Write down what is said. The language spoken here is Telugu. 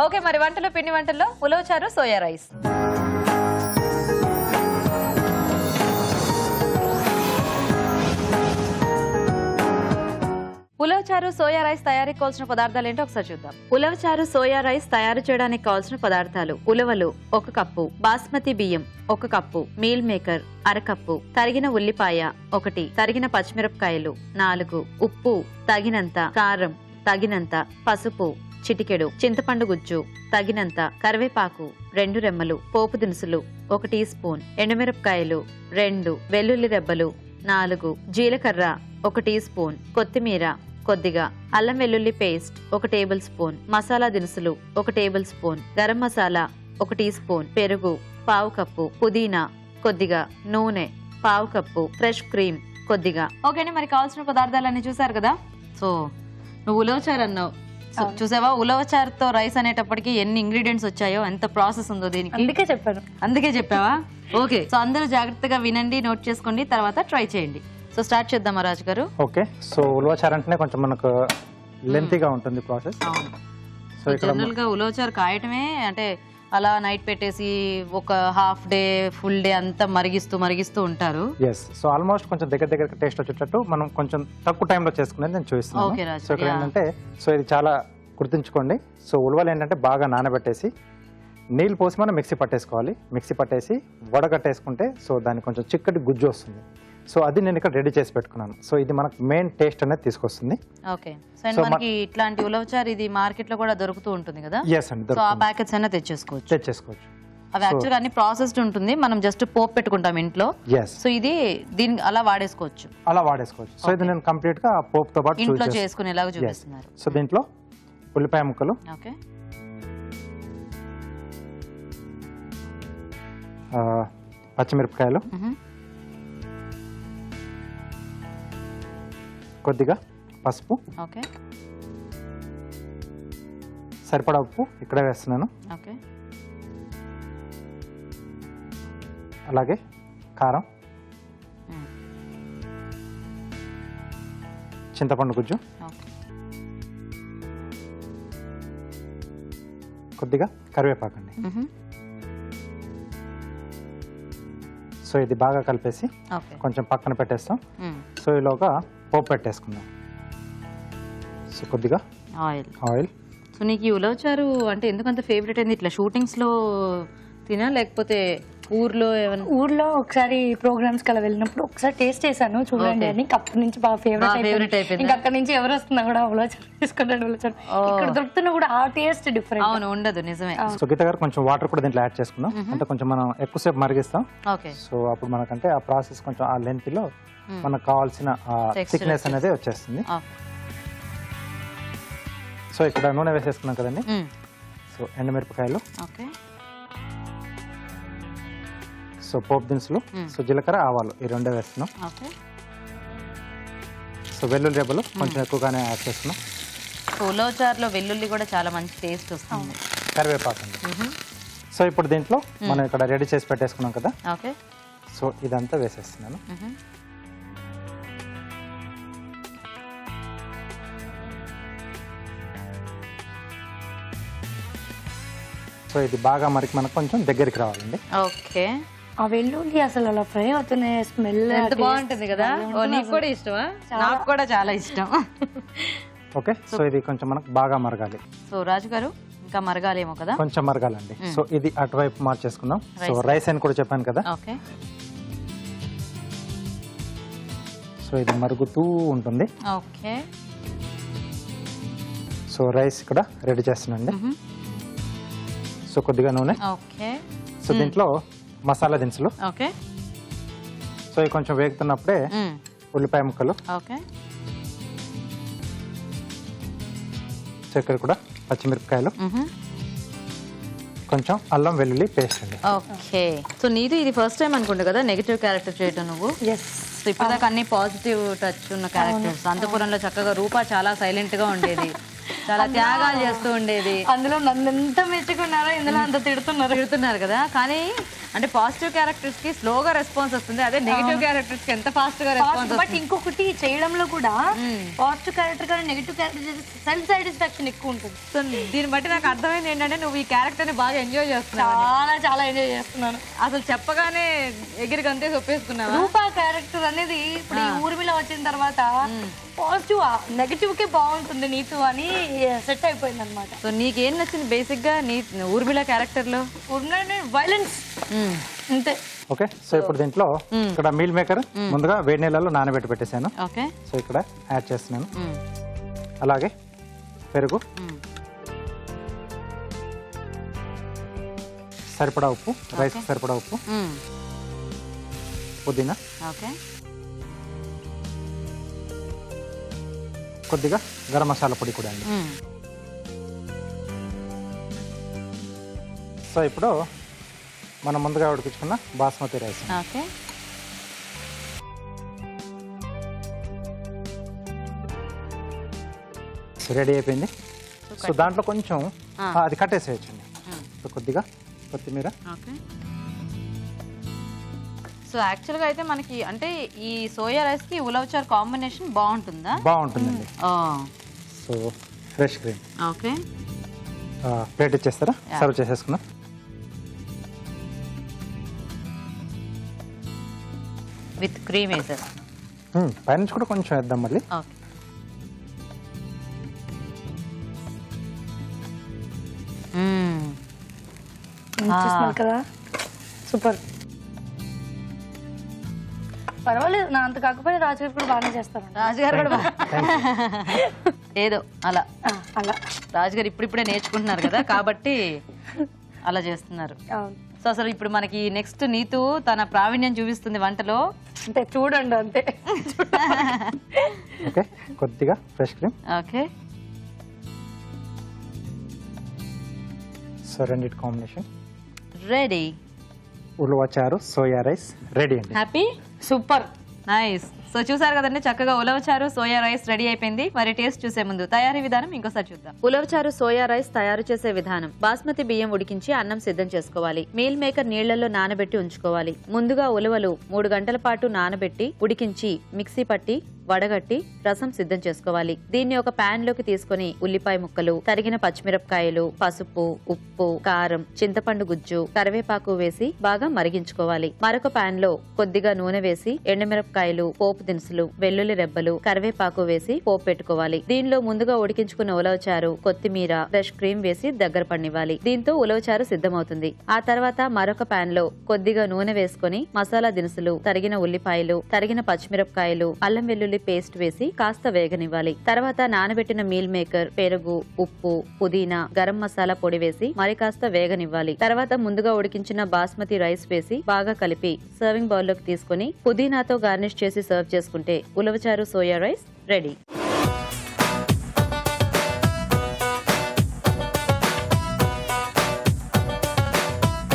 ఓకే, మరి వంటలో పిండి వంటల్లో ఉలవచారు సోయా రైస్. ఉలవచారు సోయా రైస్ తయారీకి కావాల్సిన పదార్థాలు ఏంటో ఒకసారి చూద్దాం. ఉలవచారు సోయా రైస్ తయారు చేయడానికి కావాల్సిన పదార్థాలు: ఉలవలు 1 కప్పు, బాస్మతి బియ్యం 1 కప్పు, మీల్ మేకర్ 1/2 కప్పు, తరిగిన ఉల్లిపాయ 1, తరిగిన పచ్చిమిరపకాయలు 4, ఉప్పు తగినంత, కారం తగినంత, పసుపు చిటికెడు, చింతపండు గుజ్జు తగినంత, కరివేపాకు 2 రెమ్మలు, పోపు దినుసులు 1 టీ స్పూన్, ఎండుమిరపకాయలు 2, వెల్లుల్లి రెబ్బలు 4, జీలకర్ర 1 టీ స్పూన్, కొత్తిమీర కొద్దిగా, అల్లం వెల్లుల్లి పేస్ట్ 1 టేబుల్ స్పూన్, మసాలా దినుసులు 1 tablespoon, garam masala 1 teaspoon, పెరుగు 1/2 కప్పు, పుదీనా కొద్దిగా, నూనె 1/2 కప్పు, ఫ్రెష్ క్రీమ్ కొద్దిగా. ఓకేనే, మరి కావాల్సిన పదార్థాలన్నీ చూసారు కదా. సో నువ్వు ఉలవచారు అన్నావు, చూసావా ఉలవచారుతో రైస్ అనేటప్పటికి ఎన్ని ఇంగ్రీడియంట్స్ వచ్చాయో, ఎంత ప్రాసెస్ ఉందో దీనికి. అందుకే చెప్పావా? ఓకే, సో అందరూ జాగ్రత్తగా వినండి, నోట్ చేసుకోండి, తర్వాత ట్రై చేయండి. సో స్టార్ట్ చేద్దామా రాజు గారు? ఓకే, సో ఉలవచారు అంటేనే కొంచెం మనకు లెంతీగా ఉంటుంది ప్రాసెస్. సో జనరల్ గా ఉలవచారు కాయటమే అంటే అలా నైట్ పెట్టేసి ఒక హాఫ్ డే ఫుల్ డే అంతా మరిగిస్తూ ఉంటారు. ఎస్, సో ఆల్మోస్ట్ కొంచెం దగ్గర టేస్ట్ వచ్చేటట్టు మనం కొంచెం తక్కువ టైంలో చేసుకునేది నేను చూపిస్తున్నాను. సో ఇక్కడ ఏంటంటే, సో ఇది చాలా గుర్తుంచుకోండి. సో ఉలవలు ఏంటంటే బాగా నానబెట్టేసి నీళ్ళు పోసి మనం మిక్సీ పట్టేసి వడగట్టేసుకుంటే సో దానికి కొంచెం చిక్కటి గుజ్జు వస్తుంది. సో అది నేను ఇక్కడ రెడీ చేసి పెట్టుకున్నాను. సో ఇది మనకు మెయిన్ టేస్ట్ అనేది తీసుకొస్తుంది. ఓకే, సో మనకి ఇట్లాంటి ఉలవచారు ఇది మార్కెట్ లో కూడా దొరుకుతూ ఉంటుంది కదా. ఎస్ అండి, సో ఆ ప్యాకెట్స్ అయినా తెచ్చేసుకోవచ్చు. అవి యాక్చువల్గా అన్ని ప్రాసెస్డ్ ఉంటుంది, మనం జస్ట్ పోపు పెట్టుకుంటాం ఇంట్లో. సో ఇది దీన్ని అలా వాడేసుకోవచ్చు. సో ఇది నేను కంప్లీట్ గా పోపుతో పాటు ఇంట్లో చేసుకునేలాగా చూపిస్తున్నారు. సో దీంట్లో ఉల్లిపాయ ముక్కలు, ఓకే, పచ్చిమిరపకాయలు, కొద్దిగా పసుపు, ఓకే, సరిపడా ఉప్పు ఇక్కడ వేస్తున్నాను. ఓకే, అలాగే కారం, చింతపండు గుజ్జు, కొద్దిగా కరివేపాకండి. సో ఇది బాగా కలిపేసి కొంచెం పక్కన పెట్టేస్తాం. సో ఈలోగా పోపు పెట్టేసుకుందాం. సో కొద్దిగా ఆయిల్. సో నీకు ఈ ఉలవచారు అంటే ఎందుకంత ఫేవరెట్ అయింది? ఇట్లా షూటింగ్స్ లో తినా లేకపోతే ఊర్లో ఒకసారి ప్రోగ్రామ్స్ కి అలా వెళ్ళినప్పుడు ఒకసారి టేస్ట్ చేశాను, చూడండి అని. అప్పటి నుంచి బాగా ఫేవరెట్ అయిపోయింది. ఇంకా అక్కడ నుంచి ఎవరు వస్తున్నా కూడా ఉలవచారు తీసుకుంటాను. ఉలవచారు ఇక్కడ దొరుకుతున్నా కూడా ఆ టేస్ట్ డిఫరెంట్ ఉండదు. నిజమే. సో గీత గారు కొంచెం వాటర్ కూడా దీంట్లో యాడ్ చేసుకుందాం, అంటే కొంచెం మనం ఎక్కువసేపు మరిగిస్తాం. సో అప్పుడు మనకంటే ఆ ప్రాసెస్ కొంచెం ఆ లెంత్ లో మనకు కావాల్సిన థిక్నెస్ అనేది వచ్చేస్తుంది. సో ఇక్కడ నూనె వేసేసుకున్నాం కదండి. సో ఎండుమిరపకాయలు, సో పోపు దినుసులు, సో జీలకర్ర, ఆవాలు ఈ రెండే వేస్తున్నాం. సో వెల్లుల్లి రెబ్బలు కొంచెం ఎక్కువగానే యాడ్ చేస్తున్నాం. ఉలవచారులో వెల్లుల్లి కూడా చాలా మంచి టేస్ట్ వస్తుంది. కరివేపాకు అండి. సో ఇప్పుడు దీంట్లో మనం ఇక్కడ రెడీ చేసి పెట్టేసుకున్నాం కదా. సో ఇదంతా వేసేస్తున్నాను. సో ఇది బాగా మరికి మనకు కొంచెం దగ్గరికి రావాలండి. ఓకే, ఆ వెల్లుల్లి అసలు అలా ఫ్రై అవుతున్నాయి, స్మెల్ ఎంత బాగుంటుంది కదా. నీకు కూడా ఇష్టమా? నాకు కూడా చాలా ఇష్టం. ఓకే, సో ఇది కొంచెం మనకు బాగా మరగాలి. సో రాజు గారు ఇంకా మరగాలేమో కదా? కొంచెం మరగాలండి. సో ఇది అటువైపు మార్చేసుకుందాం. సో రైస్ అని కూడా చెప్పాను కదా. ఓకే, సో ఇది మరుగుతూ ఉంటుంది. ఓకే, సో రైస్ ఇక్కడ రెడీ చేస్తున్నాండి. సో కొద్దిగా నూనె. ఓకే, సో దీంట్లో మసాలా దినుసులు. ఓకే, సో ఇవి కొంచెం వేగుతున్నప్పుడే ఉల్లిపాయ ముక్కలు. ఓకే, సో ఇక్కడ కూడా పచ్చిమిరపకాయలు, కొంచెం అల్లం వెల్లుల్లి పేస్ట్ అండి. ఓకే, సో నీది ఇది ఫస్ట్ టైం అనుకుంటా కదా నెగటివ్ క్యారెక్టర్ చేయటం నువ్వు? ఇప్పటిదాకా అన్ని పాజిటివ్ టచ్ ఉన్న క్యారెక్టర్స్. అంతపురంలో చక్కగా రూపా చాలా సైలెంట్ గా ఉండేది, చాలా త్యాగాలు చేస్తూ ఉండేది. అందులో నన్ను ఎంత మెచ్చుకున్నారో ఇందులో అంత తిడుతున్నారు కదా. కానీ అంటే పాజిటివ్ క్యారెక్టర్స్ కి స్లోగా రెస్పాన్స్ వస్తుంది, అదే నెగిటివ్ క్యారెక్టర్స్ కి ఎంత ఫాస్ట్ గా రెస్పాన్స్. బట్ ఇంకొకటి చేయడంలో కూడా పాజిటివ్ క్యారెక్టర్ కానీ నెగిటివ్ క్యారెక్టర్ సెల్ఫ్ సాటిస్ఫాక్షన్ ఎక్కువ ఉంటుంది. సో దీన్ని బట్టి నాకు అర్థమైంది ఏంటంటే నువ్వు ఈ క్యారెక్టర్ ని బాగా ఎంజాయ్ చేస్తున్నావు. చాలా ఎంజాయ్ చేస్తున్నాను. అసలు చెప్పగానే ఎగిరి గంతే ఒప్పేసుకున్నావు. రూపా క్యారెక్టర్ అనేది ఇప్పుడు ఈ ఊర్మిళ వచ్చిన తర్వాత పాజిటివ్ నెగిటివ్ కే బాగుంటుంది నీతు అని సెట్ అయిపోయింది అనమాట. సో నీకేం నచ్చింది బేసిక్ గా నీ ఊర్మిళ క్యారెక్టర్ లో? వైలెన్స్ అంతే. ఓకే, సో ఇప్పుడు దీంట్లో ఇక్కడ మీల్ మేకర్ ముందుగా వేడి నీళ్ళలో నానబెట్టి పెట్టేశాను. ఓకే, సో ఇక్కడ యాడ్ చేస్తున్నాను. అలాగే పెరుగు, సరిపడా ఉప్పు, రైస్ సరిపడా ఉప్పు, పుదీనా, ఓకే, కొద్దిగా గరం మసాలా పొడి కూడా అండి. సో ఇప్పుడు మనం ముందుగా ఉడికించుకున్న బాస్మతి రైస్. ఓకే, రెడీ అయిపోయింది. సో దాంట్లో కొంచెం అది కట్టేసేయచ్చండి. సో కొద్దిగా కొత్తిమీర. ఓకే, సో యాక్చువల్గా అయితే మనకి అంటే ఈ సోయా రైస్ కి ఉలవచారు కాంబినేషన్ బాగుంటుందా? బాగుంటుందండి. So fresh cream. Okay, plate ఇచ్చేస్తారా? సర్వ్ చేసేసుకున్నా. విత్ క్రీమ్ వేసేస్తా. పైనుంచి కూడా కొంచెం వేద్దాం మళ్ళీ. ఓకే, కదా సూపర్. పర్వాలేదు, నా అంత కాకపోయినా రాజుగారు కూడా బాగానే చేస్తారు. రాజుగారు కూడా ఏదో అలా అలా రాజుగారు ఇప్పుడిప్పుడే నేర్చుకుంటున్నారు కదా కాబట్టి అలా చేస్తున్నారు. సో అసలు ఇప్పుడు మనకి నెక్స్ట్ నీతు తన ప్రావీణ్యం చూపిస్తుంది వంటలో. అంటే చూడండి అంతే. ఓకే, కొద్దిగా ఫ్రెష్ క్రీమ్. ఓకే, సో రెండిటి కాంబినేషన్ రెడీ. ఉలవచారు సోయా రైస్ రెడీ అండి. Happy, super, nice. సో చూసారు కదండి, చక్కగా ఉలవచారు సోయా రైస్ రెడీ అయిపోయింది. మరి టేస్ట్ చూసే ముందు తయారీ విధానం ఇంకోసారి చూద్దాం. ఉలవచారు సోయా రైస్ తయారు చేసే విధానం: బాస్మతి బియ్యం ఉడికించి అన్నం సిద్ధం చేసుకోవాలి. మీల్ మేకర్ నీళ్లలో నానబెట్టి ఉంచుకోవాలి. ముందుగా ఉలవలు 3 గంటల పాటు నానబెట్టి ఉడికించి మిక్సీ పట్టి వడగట్టి రసం సిద్ధం చేసుకోవాలి. దీన్ని ఒక పాన్ లోకి తీసుకుని ఉల్లిపాయ ముక్కలు, తరిగిన పచ్చిమిరపకాయలు, పసుపు, ఉప్పు, కారం, చింతపండు గుజ్జు, కరివేపాకు వేసి బాగా మరిగించుకోవాలి. మరొక పాన్ లో కొద్దిగా నూనె వేసి ఎండుమిరపకాయలు, పోపు దినుసులు, వెల్లుల్లి రెబ్బలు, కరివేపాకు వేసి పోపు పెట్టుకోవాలి. దీనిలో ముందుగా ఉడికించుకున్న ఉలవచారు, కొత్తిమీర, ఫ్రెష్ క్రీమ్ వేసి దగ్గర పడినివ్వాలి. దీంతో ఉలవచారు సిద్ధమవుతుంది. ఆ తర్వాత మరొక పాన్ లో కొద్దిగా నూనె వేసుకుని మసాలా దినుసులు, తరిగిన ఉల్లిపాయలు, తరిగిన పచ్చిమిరపకాయలు, అల్లం వెల్లుల్లి పేస్ట్ వేసి కాస్త వేగనివ్వాలి. తర్వాత నానబెట్టిన మీల్ మేకర్, పెరుగు, ఉప్పు, పుదీనా, గరం మసాలా పొడి వేసి మరి కాస్త వేగనివ్వాలి. తర్వాత ముందుగా ఉడికించిన బాస్మతి రైస్ వేసి బాగా కలిపి సర్వింగ్ బౌల్ లోకి తీసుకుని పుదీనాతో గార్నిష్ చేసి సర్వ్ చేసుకుంటే ఉలవచారు సోయా రైస్ రెడీ.